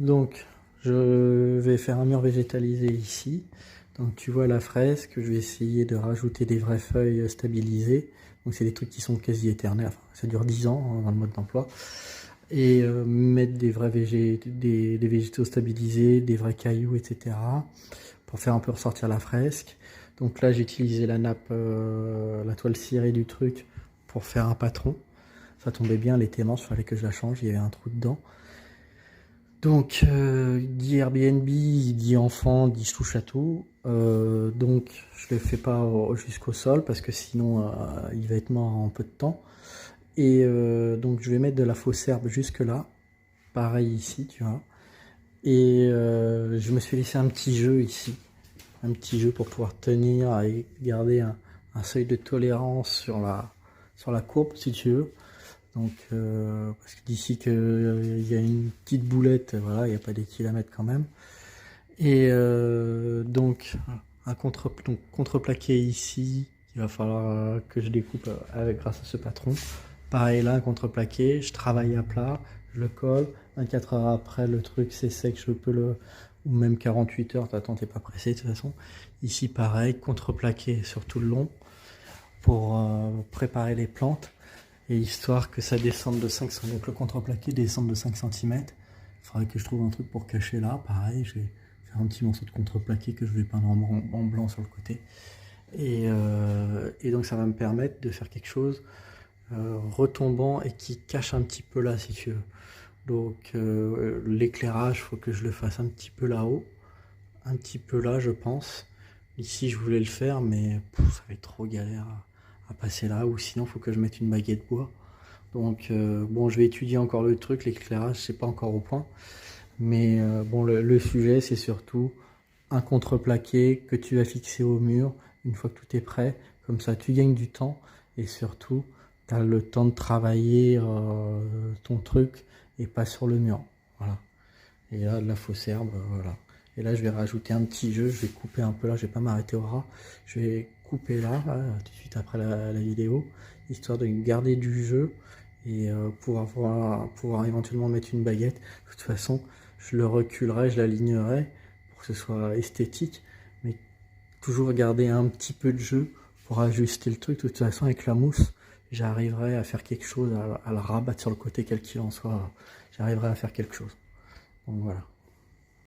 Donc, je vais faire un mur végétalisé ici. Donc, tu vois la fresque, je vais essayer de rajouter des vraies feuilles stabilisées. Donc, c'est des trucs qui sont quasi éternels. Enfin, ça dure 10 ans hein, dans le mode d'emploi. Et mettre des vrais des végétaux stabilisés, des vrais cailloux, etc. pour faire un peu ressortir la fresque. Donc là, j'ai utilisé la nappe, la toile cirée du truc pour faire un patron. Ça tombait bien, elle était manche, il fallait que je la change, il y avait un trou dedans. Donc, dit Airbnb, dit enfant, dit chou-chatou. Donc, je le fais pas jusqu'au sol parce que sinon, il va être mort en peu de temps. Et donc, je vais mettre de la fausse herbe jusque là. Pareil ici, tu vois. Et je me suis laissé un petit jeu ici. Un petit jeu pour pouvoir tenir et garder un seuil de tolérance sur la courbe, si tu veux. Donc, parce que d'ici qu'il y a une petite boulette, voilà, il n'y a pas des kilomètres quand même. Et donc, contreplaqué ici, il va falloir que je découpe grâce à ce patron. Pareil là, un contreplaqué, je travaille à plat, je le colle. 24 heures après, le truc c'est sec, je peux le... ou même 48 heures, t'attends, t'es pas pressé de toute façon. Ici, pareil, contreplaqué sur tout le long pour préparer les plantes. Et histoire que ça descende de 5 cm, donc le contreplaqué descende de 5 cm. Il faudrait que je trouve un truc pour cacher là. Pareil, je vais faire un petit morceau de contreplaqué que je vais peindre en blanc sur le côté. Et donc ça va me permettre de faire quelque chose retombant et qui cache un petit peu là si tu veux. Donc l'éclairage, il faut que je le fasse un petit peu là-haut. Un petit peu là je pense. Ici je voulais le faire mais ça va être trop galère à passer là, ou sinon il faut que je mette une baguette bois. Donc bon, je vais étudier encore le truc, l'éclairage c'est pas encore au point, mais bon, le sujet c'est surtout un contreplaqué que tu vas fixer au mur une fois que tout est prêt. Comme ça tu gagnes du temps et surtout tu as le temps de travailler ton truc et pas sur le mur. Voilà. Et là de la fausse herbe, voilà. Et là je vais rajouter un petit jeu, je vais couper un peu là, je vais pas m'arrêter au ras, je vais couper là, tout de suite après la vidéo, histoire de garder du jeu et pouvoir éventuellement mettre une baguette. De toute façon, je le reculerai, je l'alignerai pour que ce soit esthétique, mais toujours garder un petit peu de jeu pour ajuster le truc. De toute façon, avec la mousse, j'arriverai à faire quelque chose, à le rabattre sur le côté quel qu'il en soit, j'arriverai à faire quelque chose. Donc voilà.